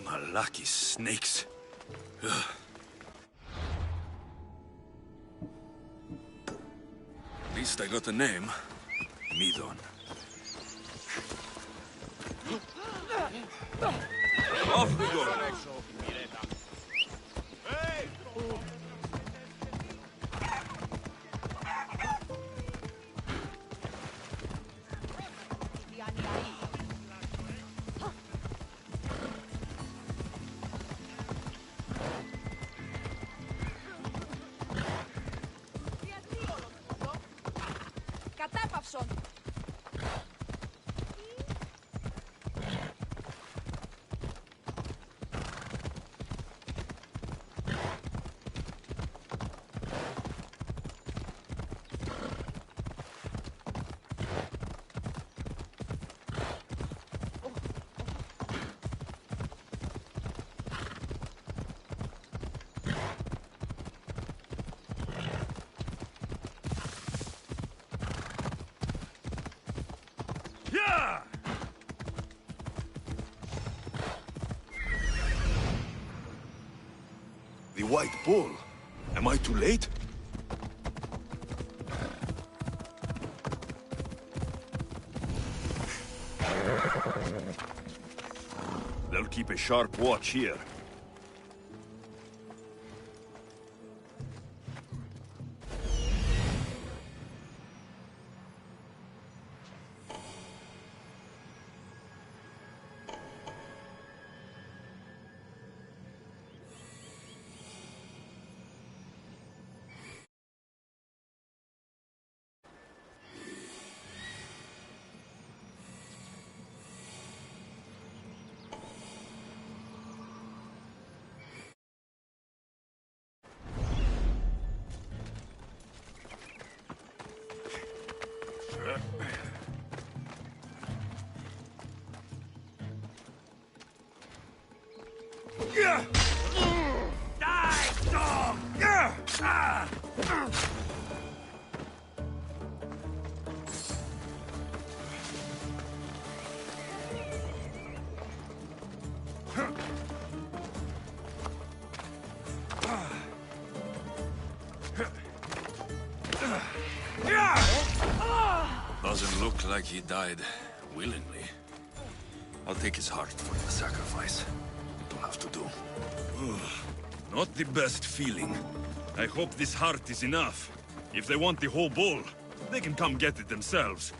Malaki snakes. Ugh. At least I got a name. Midon. Off we go! Κατάπαυσον! The White Bull. Am I too late? They'll keep a sharp watch here. Die, dog! Doesn't look like he died willingly. I'll take his heart for the sacrifice. It'll have to do. Not the best feeling. I hope this heart is enough. If they want the whole bull, they can come get it themselves.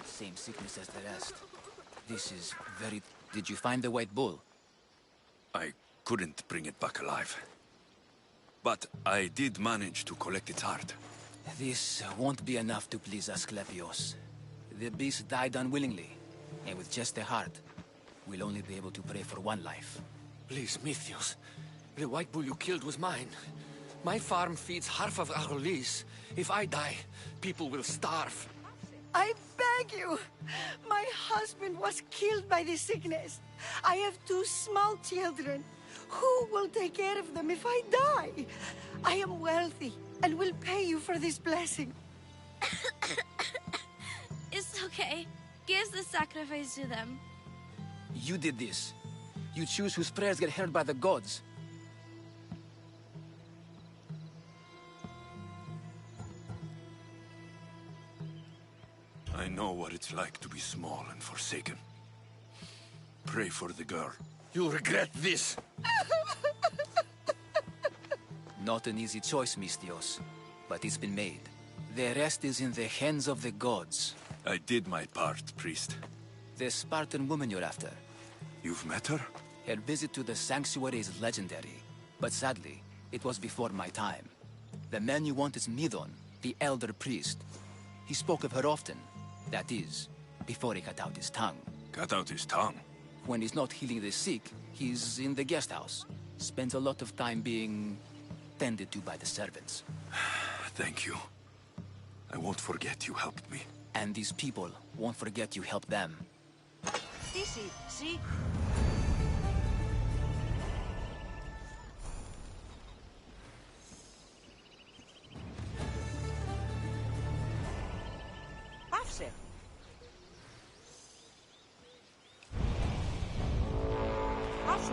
Same sickness as the rest. This is very... Did you find the White Bull? I couldn't bring it back alive. But I did manage to collect its heart. This won't be enough to please Asclepios. The beast died unwillingly, and with just a heart, we'll only be able to pray for one life. Please, Mythios. The White Bull you killed was mine. My farm feeds half of Argolis. If I die, people will starve. I beg you! My husband was killed by this sickness. I have 2 small children. Who will take care of them if I die? I am wealthy and will pay you for this blessing. It's okay. Give the sacrifice to them. You did this. You choose whose prayers get heard by the gods. I know what it's like to be small and forsaken. Pray for the girl. You'll regret this. Not an easy choice, Mistios, but it's been made. The rest is in the hands of the gods. I did my part, priest. The Spartan woman you're after. You've met her? Her visit to the sanctuary is legendary, but sadly, it was before my time. The man you want is Midon, the elder priest. He spoke of her often. That is, before he cut out his tongue. Cut out his tongue? When he's not healing the sick, he's in the guest house. Spends a lot of time being tended to by the servants. Thank you. I won't forget you helped me. And these people won't forget you helped them. Odyssey, see? Πάψε. Πάψε.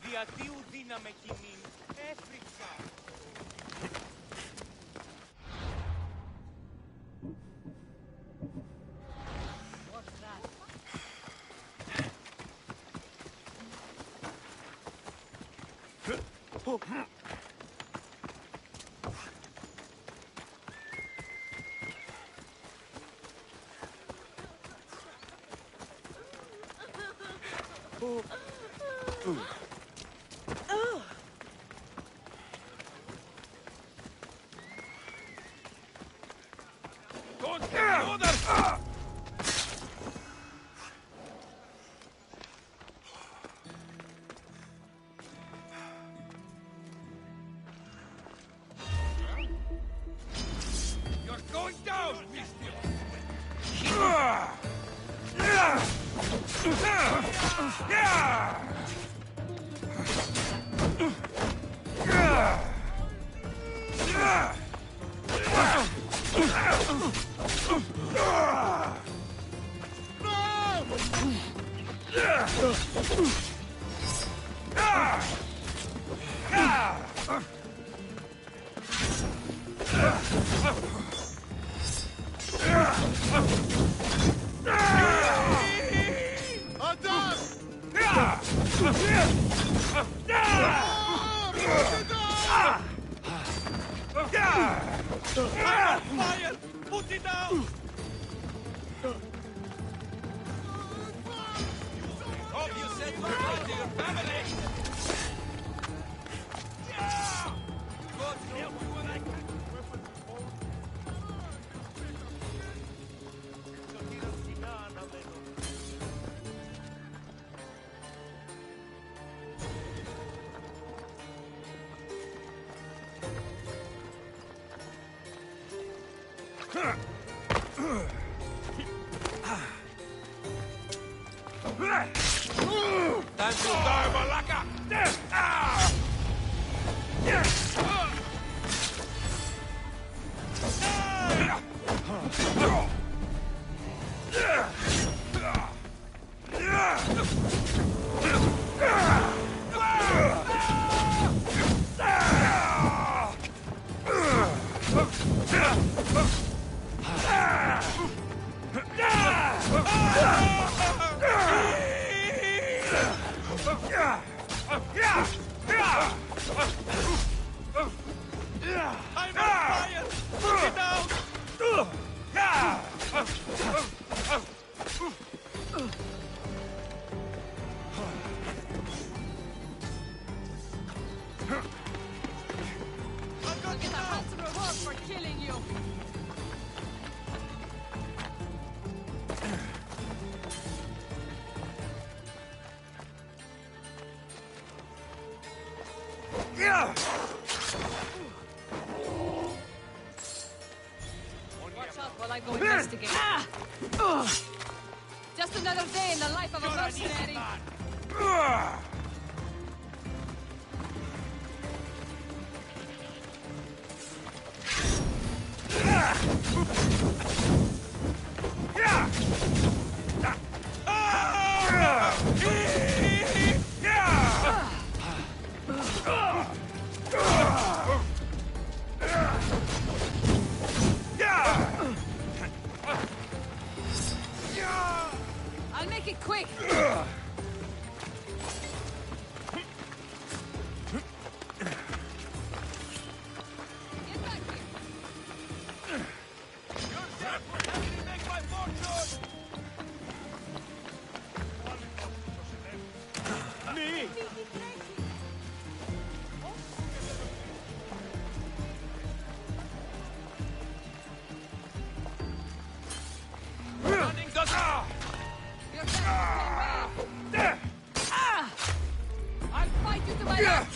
Διατίου δύναμε κοινήν, έφρυξα. You're going down, Mistio! Fire! Put it down! Hope you said goodbye to your family! Good, help me when I can. Time to die, Malaka! I'm on fire! Put it down! I'll get a handsome reward for killing you. Watch out while I go investigate. Just another day in the life of a mercenary. Yeah! Make it quick! Get back here! You're dead for having to make my fortune! Me? Running doesn't... You're dead the same way! I'll fight you to my last!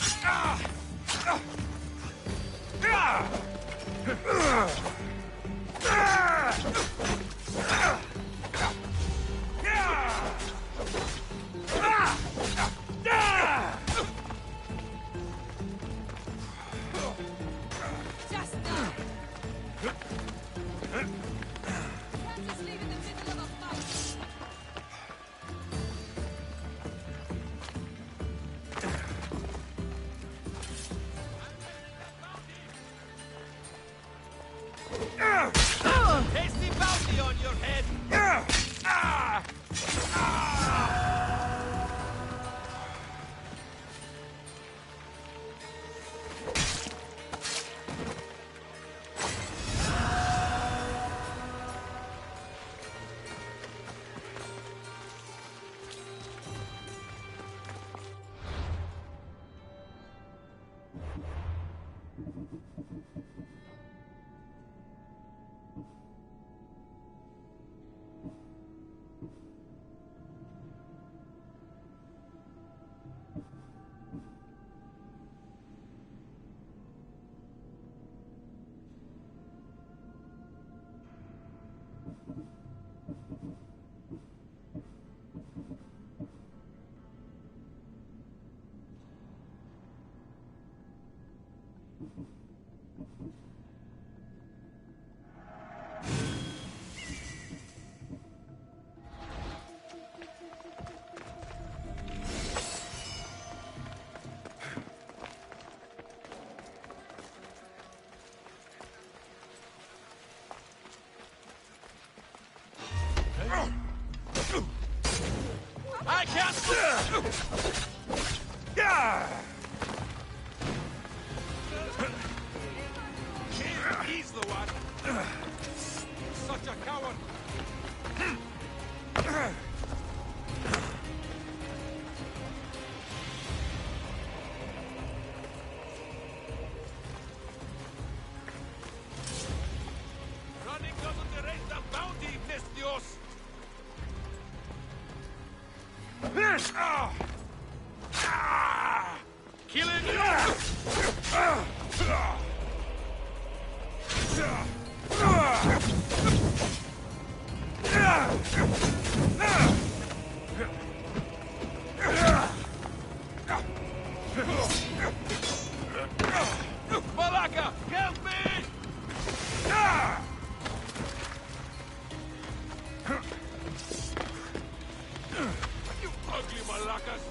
Just now! Can't just leave in the middle of a fight! Tasty bounty on your head! I can't... He's the one. Such a coward. Running doesn't erase the bounty, Mistios. Killing you! Malaka, help me! You ugly Malakas!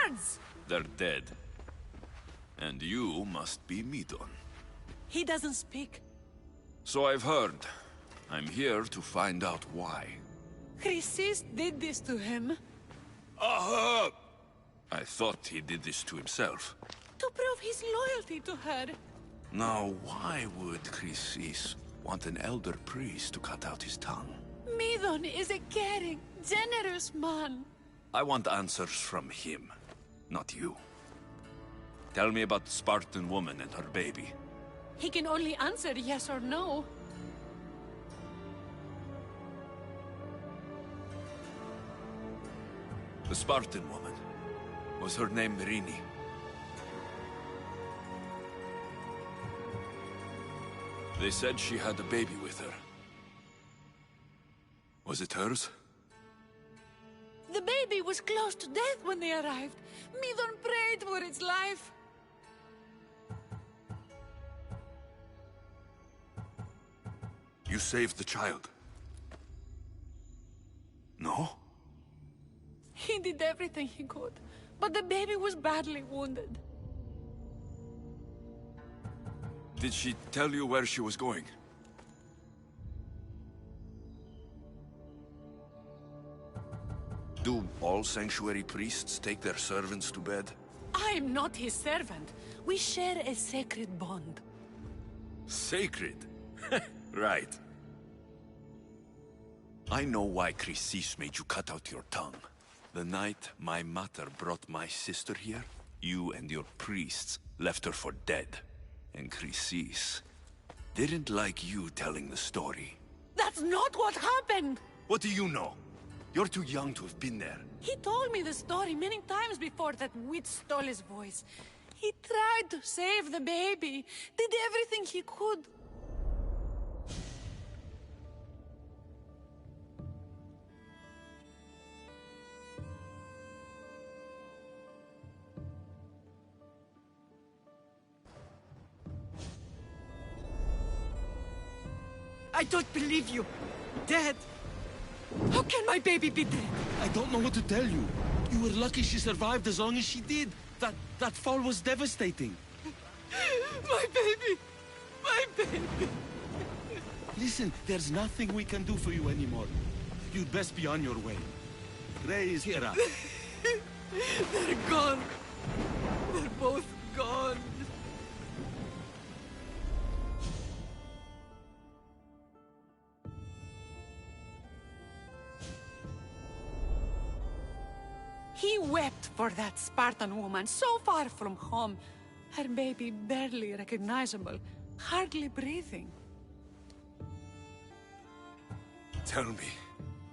words! They're dead. And you must be Midon. He doesn't speak. So I've heard. I'm here to find out why. Chrysis did this to him. Aha! I thought he did this to himself. To prove his loyalty to her. Now, why would Chrysis want an elder priest to cut out his tongue? Midon is a caring, generous man. I want answers from him, not you. Tell me about the Spartan woman and her baby. He can only answer yes or no. The Spartan woman. Was her name Rini? They said she had a baby with her. Was it hers? The baby was close to death when they arrived. Midon prayed for its life. You saved the child? No? He did everything he could, but the baby was badly wounded. Did she tell you where she was going? Do all sanctuary priests take their servants to bed? I am not his servant. We share a sacred bond. Sacred? Right. I know why Chrysis made you cut out your tongue. The night my mother brought my sister here, you and your priests left her for dead. And Chrysis didn't like you telling the story. That's not what happened! What do you know? You're too young to have been there. He told me the story many times before that witch stole his voice. He tried to save the baby, did everything he could. I don't believe you. Dead. How can my baby be dead? I don't know what to tell you. You were lucky she survived as long as she did. That fall was devastating. My baby! My baby! Listen, there's nothing we can do for you anymore. You'd best be on your way. Ray is here. They're gone. They're both gone. He wept for that Spartan woman so far from home. Her baby barely recognizable, hardly breathing. Tell me,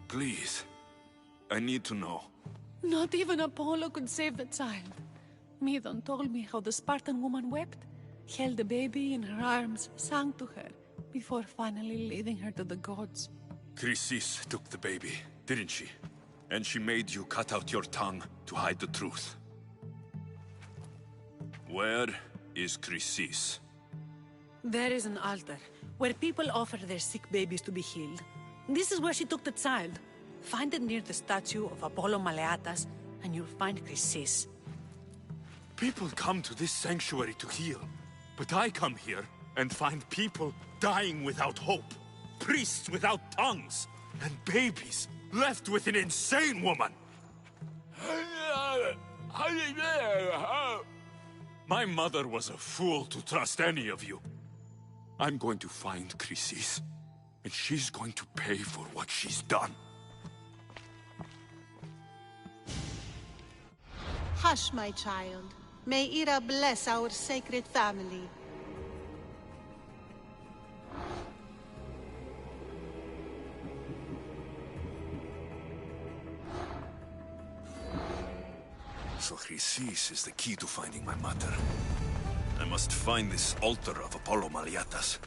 please. I need to know. Not even Apollo could save the child. Midon told me how the Spartan woman wept, held the baby in her arms, sang to her, before finally leading her to the gods. Chrysis took the baby, didn't she? And she made you cut out your tongue to hide the truth. Where is Chrysis? There is an altar, where people offer their sick babies to be healed. This is where she took the child. Find it near the statue of Apollo Maleatas, and you'll find Chrysis. People come to this sanctuary to heal. But I come here and find people dying without hope. Priests without tongues. And babies left with an insane woman. My mother was a fool to trust any of you. I'm going to find Chrysis, and she's going to pay for what she's done. Hush, my child. May Ira bless our sacred family. So Chrysis is the key to finding my mother. I must find this altar of Apollo Maleatas.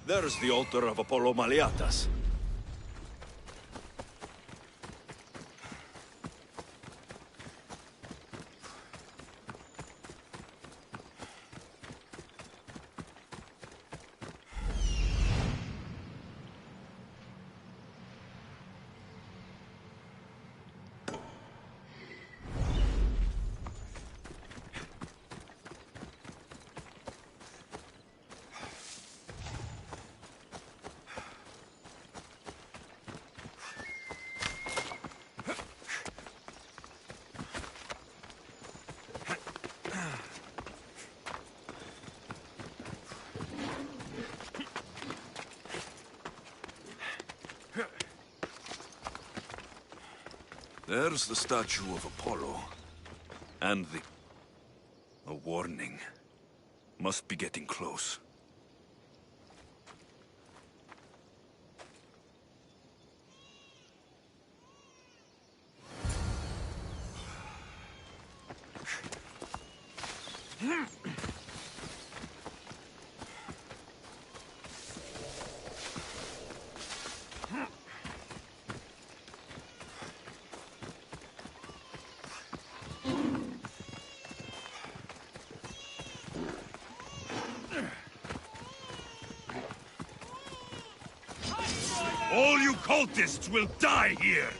There's the altar of Apollo Maliatas. There's the statue of Apollo. And the... a warning. Must be getting close. All you cultists will die here!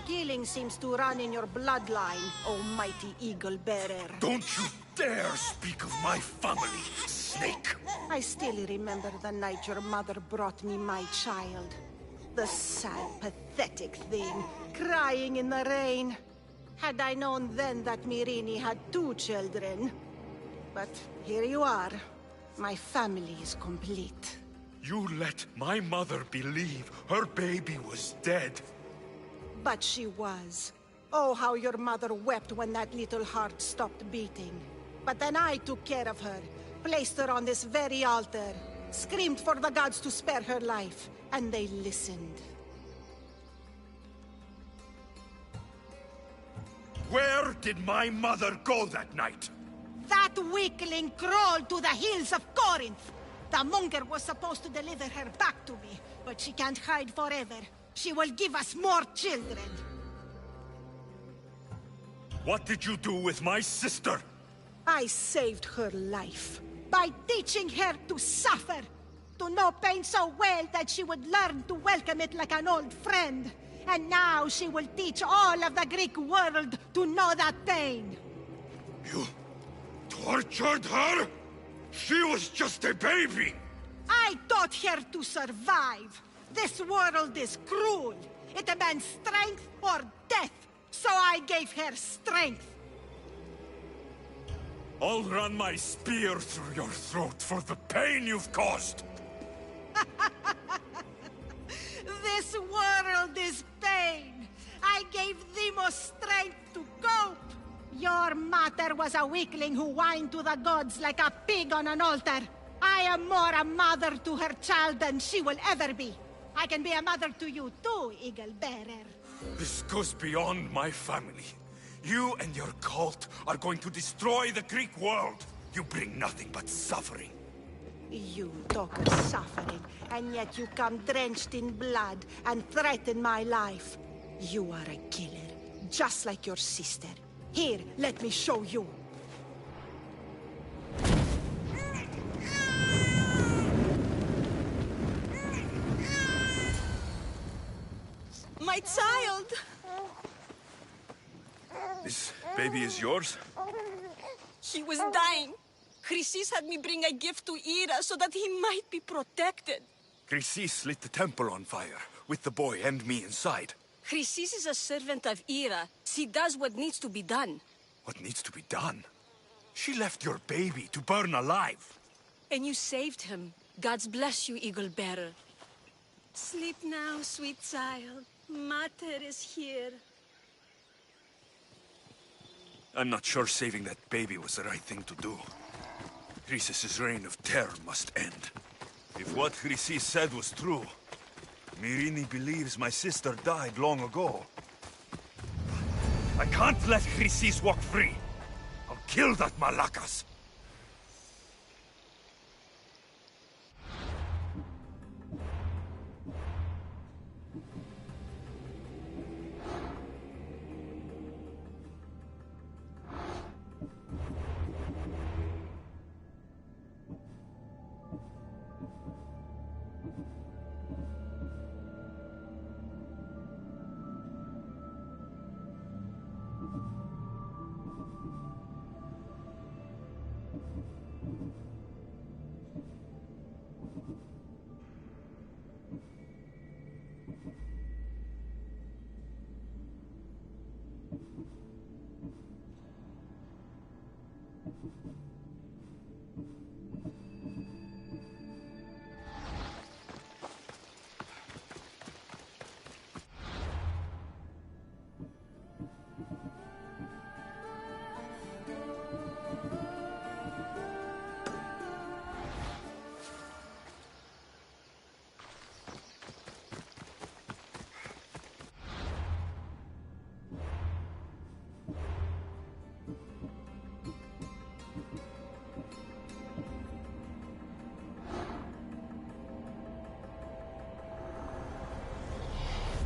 Killing seems to run in your bloodline, almighty eagle bearer. Don't you dare speak of my family, snake! I still remember the night your mother brought me my child. The sad, pathetic thing, crying in the rain. Had I known then that Myrini had 2 children. But here you are. My family is complete. You let my mother believe her baby was dead. But she was. Oh, how your mother wept when that little heart stopped beating. But then I took care of her, placed her on this very altar, screamed for the gods to spare her life, and they listened. Where did my mother go that night? That weakling crawled to the hills of Corinth. The monger was supposed to deliver her back to me, but she can't hide forever. She will give us more children. What did you do with my sister? I saved her life by teaching her to suffer, to know pain so well that she would learn to welcome it like an old friend. And now she will teach all of the Greek world to know that pain. You tortured her? She was just a baby! I taught her to survive. This world is cruel. It demands strength or death. So I gave her strength. I'll run my spear through your throat for the pain you've caused! This world is pain. I gave Demos strength to cope. Your mater was a weakling who whined to the gods like a pig on an altar. I am more a mother to her child than she will ever be. I can be a mother to you too, Eagle Bearer. This goes beyond my family. You and your cult are going to destroy the Greek world. You bring nothing but suffering. You talk of suffering, and yet you come drenched in blood and threaten my life. You are a killer, just like your sister. Here, let me show you. my child! This baby is yours? He was dying. Chrysis had me bring a gift to Ira so that he might be protected. Chrysis lit the temple on fire, with the boy and me inside. Chrysis is a servant of Ira. She does what needs to be done. What needs to be done? She left your baby to burn alive. And you saved him. God's bless you, Eagle Bearer. Sleep now, sweet child. Mater is here. I'm not sure saving that baby was the right thing to do. Chrysis' reign of terror must end. If what Chrysis said was true, Myrini believes my sister died long ago. I can't let Chrysis walk free. I'll kill that Malakas.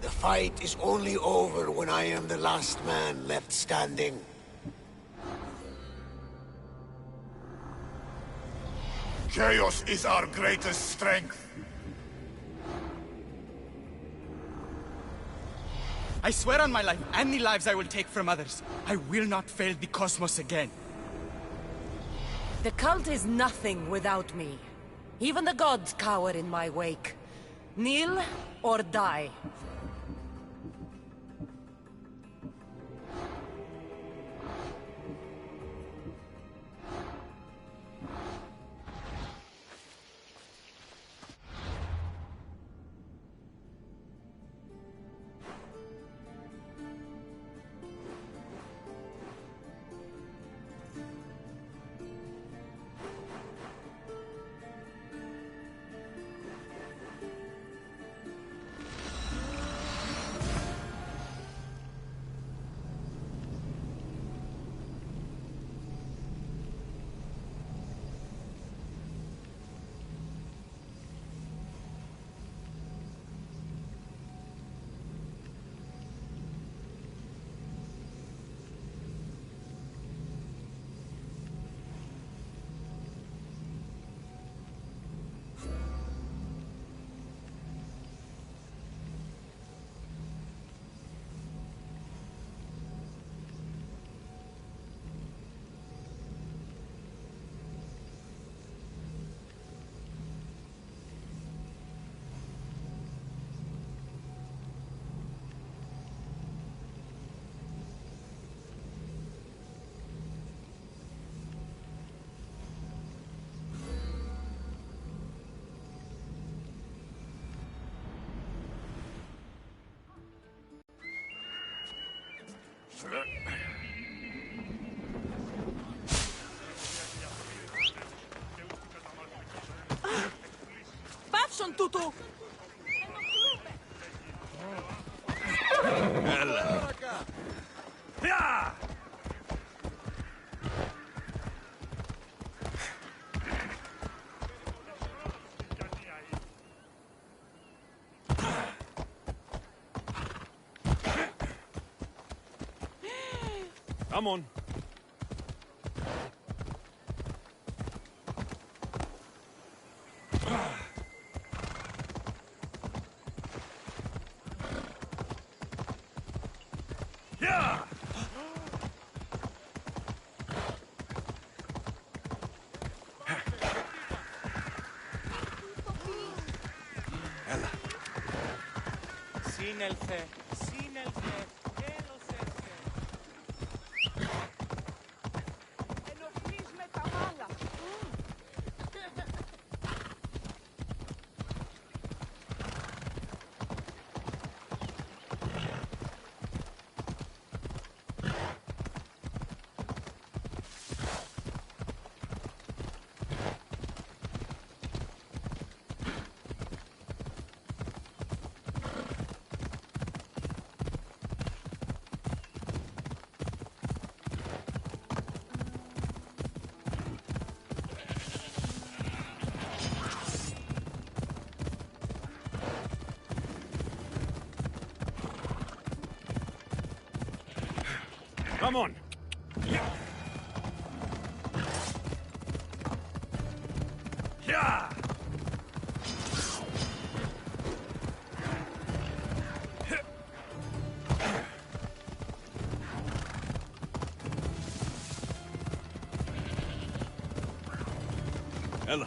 The fight is only over when I am the last man left standing. Chaos is our greatest strength. I swear on my life and the lives I will take from others, I will not fail the cosmos again. The cult is nothing without me. Even the gods cower in my wake. Kneel or die. Patrzą tutu! Come on. Yeah! Έλα. Σύνελθε, σύνελθε, τέλος έρθε. Ενοχλείς με τα μάλα. Come on! Yeah! Ella.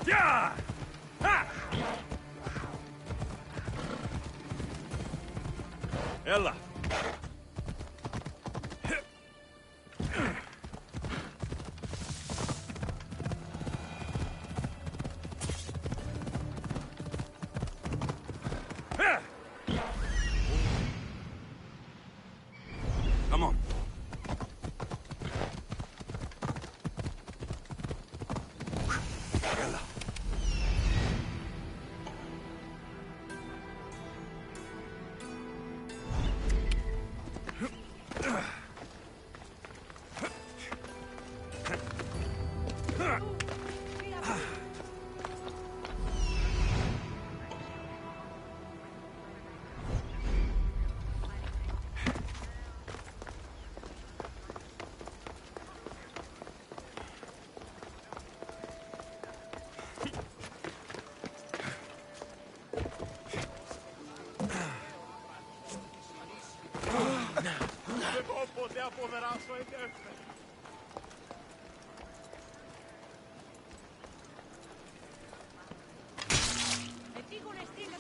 Yeah! Ha! Ella. Come on. Ella.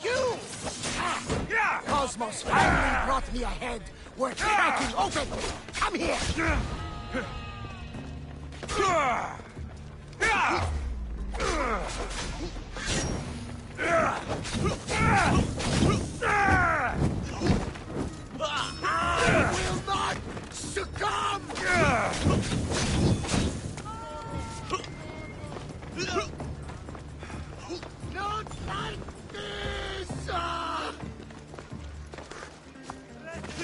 You! Cosmos finally brought me ahead. We're cracking open! Come here! I will not succumb! Not like this!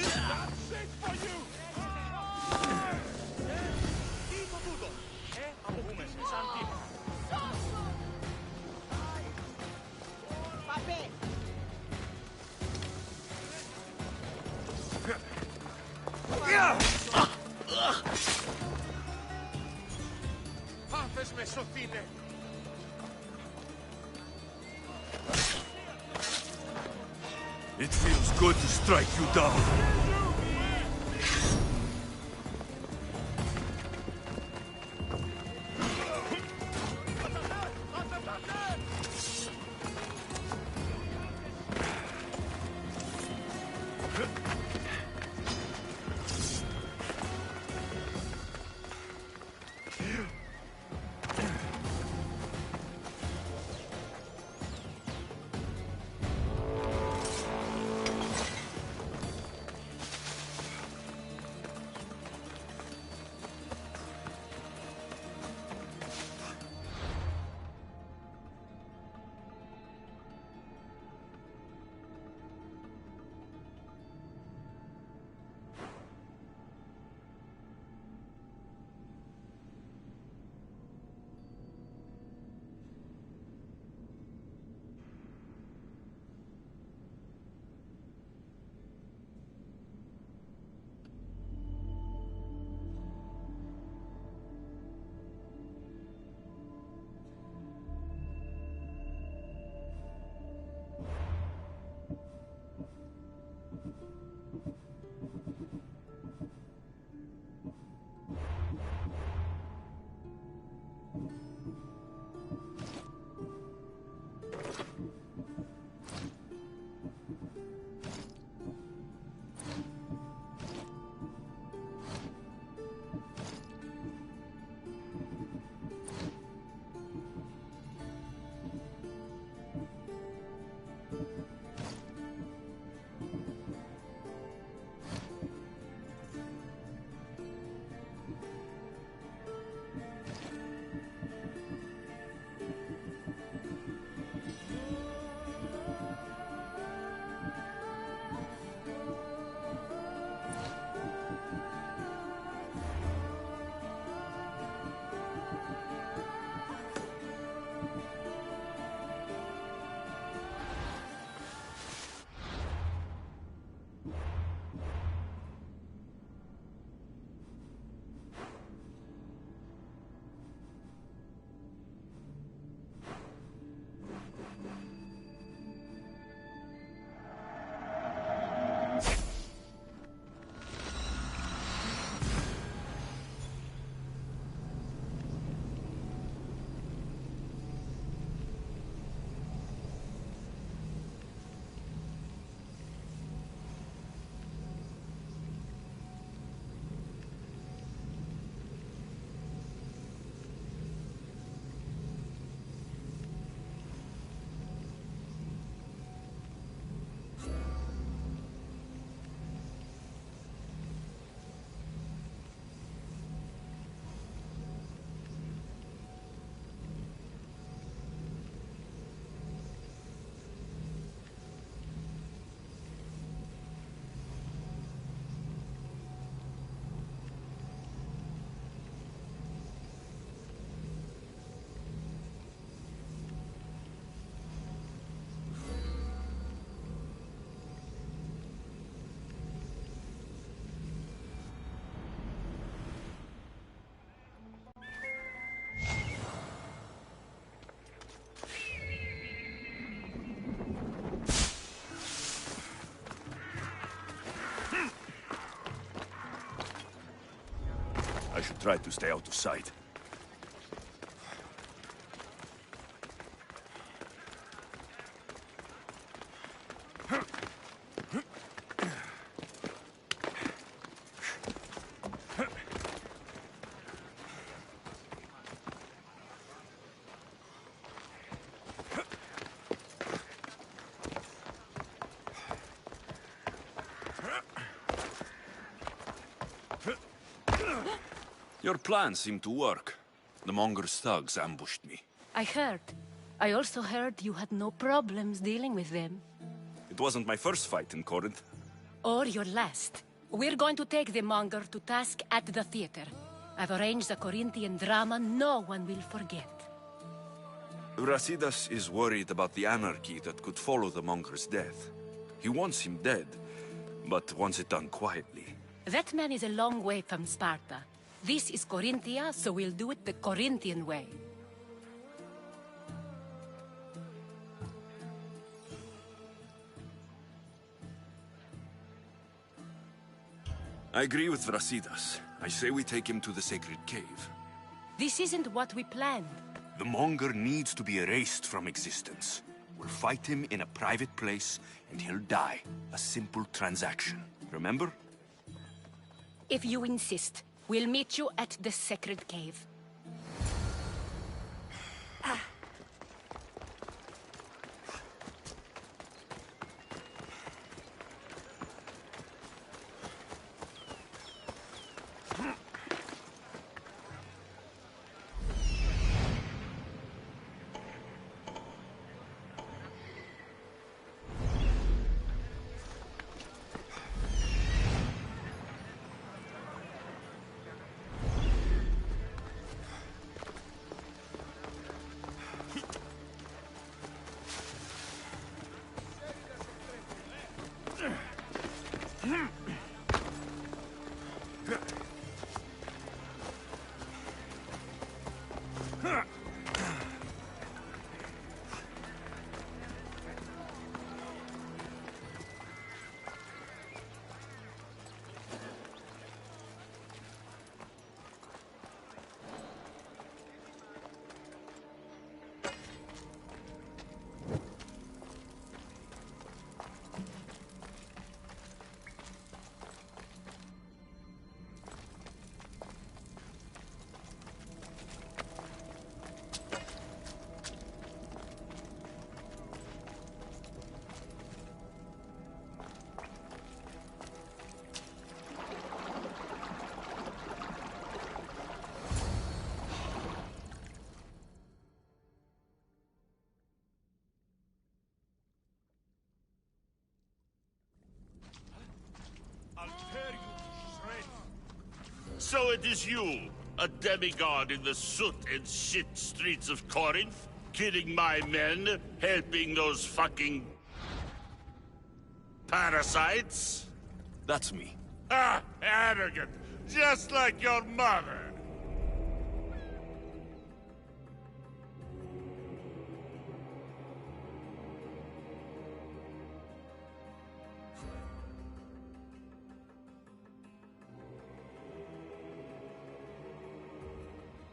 That's it for you! Τι το τούτο, από πού μες, σαν τι. Παπέ. Πάφες με σωθείτε! It feels good to strike you down. I should try to stay out of sight. Your plan seemed to work. The Monger's thugs ambushed me. I heard. I also heard you had no problems dealing with them. It wasn't my first fight in Corinth. Or your last. We're going to take the Monger to task at the theater. I've arranged a Corinthian drama no one will forget. Brasidas is worried about the anarchy that could follow the Monger's death. He wants him dead, but wants it done quietly. That man is a long way from Sparta. This is Corinthia, so we'll do it the Corinthian way. I agree with Brasidas. I say we take him to the sacred cave. This isn't what we planned. The Monger needs to be erased from existence. We'll fight him in a private place, and he'll die. A simple transaction. Remember? If you insist, we'll meet you at the sacred cave. So it is you, a demigod in the soot and shit streets of Corinth, killing my men, helping those fucking parasites? That's me. Ah, arrogant, just like your mother.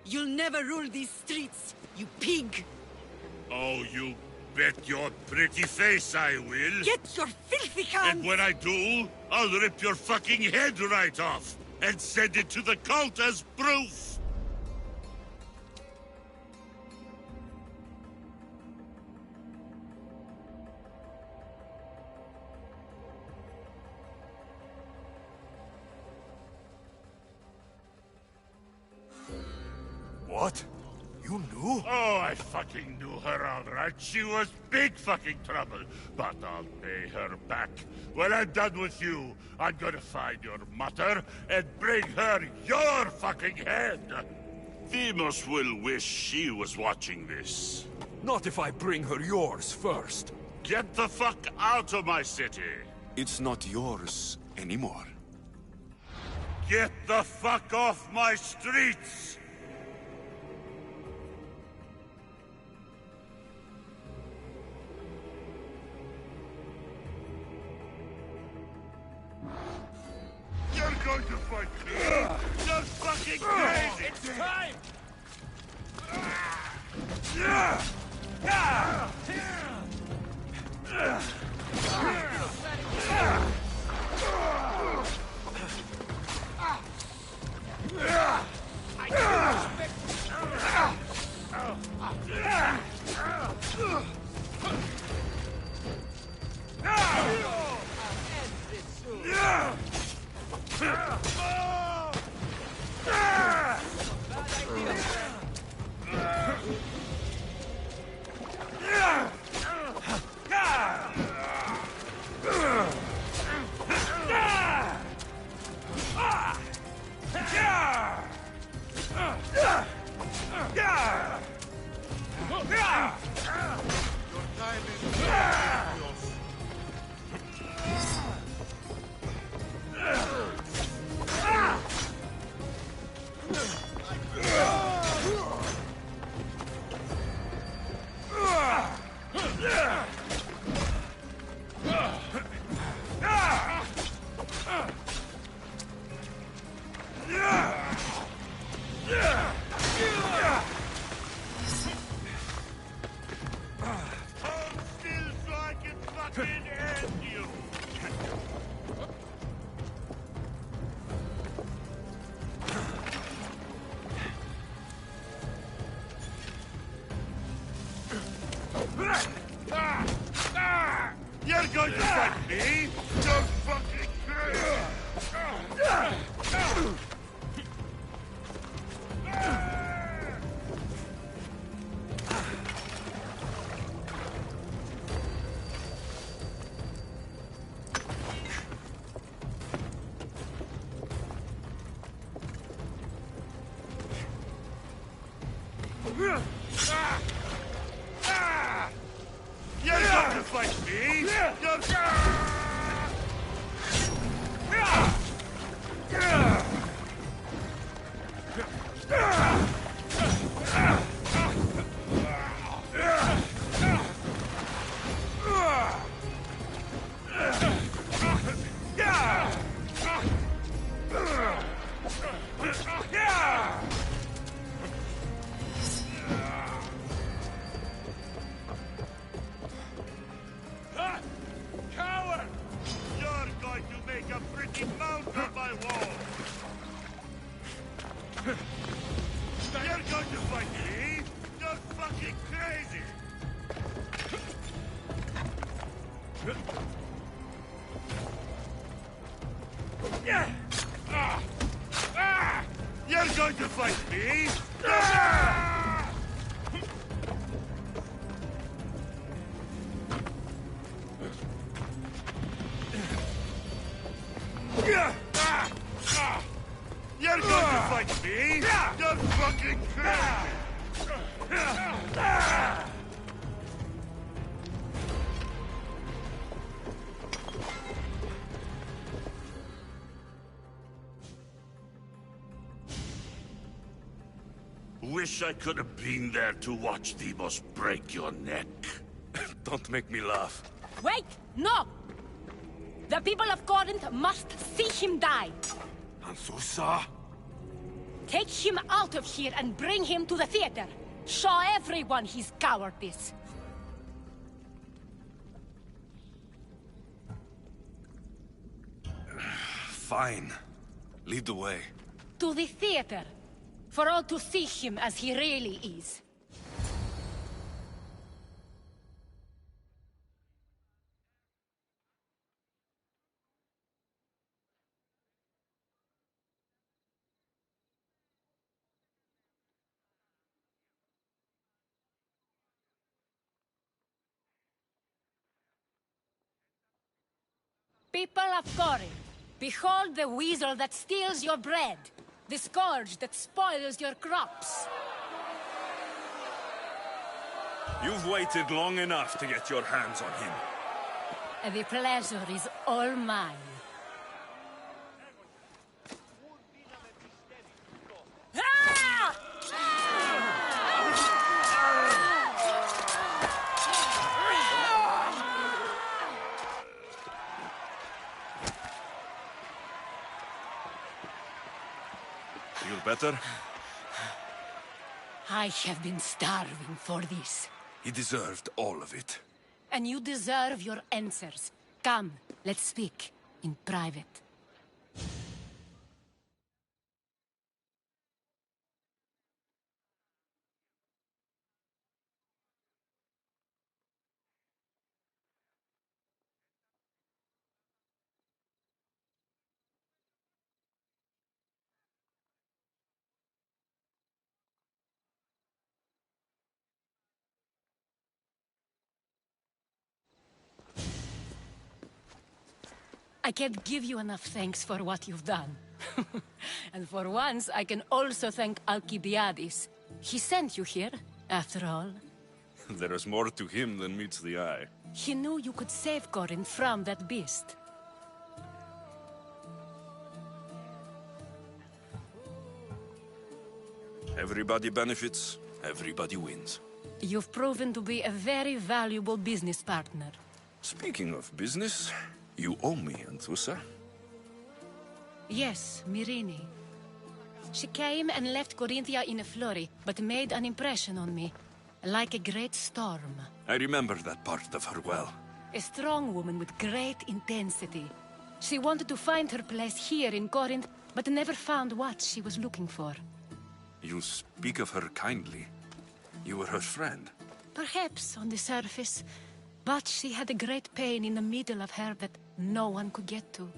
You'll never rule these streets, you pig! Oh, you bet your pretty face I will. Get your filthy hands! And when I do, I'll rip your fucking head right off and send it to the cult as proof. What? You knew? Oh, I fucking knew her all right. She was big fucking trouble. But I'll pay her back. When I'm done with you, I'm gonna find your mother and bring her your fucking head. Demos will wish she was watching this. Not if I bring her yours first. Get the fuck out of my city. It's not yours anymore. Get the fuck off my streets! You're going to fight me! You're fucking You're going to fight me? You're fucking crazy! Yeah! You're going to fight me? You're going to fight me? You're fucking crazy! Wish I could have been there to watch Demos break your neck. Don't make me laugh. Wait! No! The people of Corinth must see him die. Anthusa? Take him out of here and bring him to the theater. Show everyone his cowardice. Fine. Lead the way. To the theater. For all to see him as he really is. People of Corinth, behold the weasel that steals your bread, the scourge that spoils your crops. You've waited long enough to get your hands on him. The pleasure is all mine. Ah! Feel better? I have been starving for this. He deserved all of it. And you deserve your answers. Come, let's speak in private. I can't give you enough thanks for what you've done. And for once, I can also thank Alcibiades. He sent you here, after all. There is more to him than meets the eye. He knew you could save Corinth from that beast. Everybody benefits, everybody wins. You've proven to be a very valuable business partner. Speaking of business, you owe me, Anthusa. Yes, Myrine. She came and left Corinthia in a flurry, but made an impression on me. Like a great storm. I remember that part of her well. A strong woman with great intensity. She wanted to find her place here in Corinth, but never found what she was looking for. You speak of her kindly. You were her friend. Perhaps on the surface, but she had a great pain in the middle of her that no one could get to.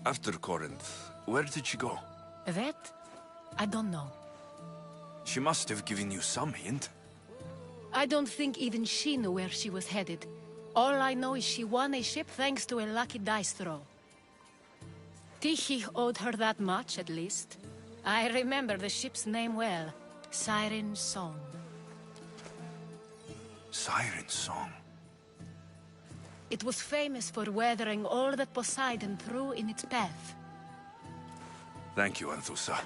After Corinth, where did she go? That? I don't know. She must have given you some hint. I don't think even she knew where she was headed. All I know is she won a ship thanks to a lucky dice throw. Tyche owed her that much, at least. I remember the ship's name well. Siren Song. Siren Song? It was famous for weathering all that Poseidon threw in its path. Thank you, Anthusa.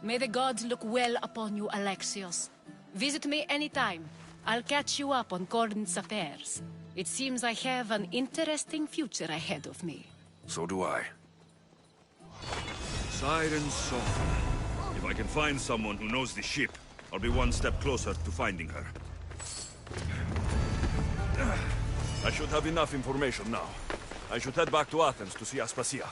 May the gods look well upon you, Alexios. Visit me anytime. I'll catch you up on Corinth's affairs. It seems I have an interesting future ahead of me. So do I. Siren Song. If I can find someone who knows the ship, I'll be one step closer to finding her. I should have enough information now. I should head back to Athens to see Aspasia.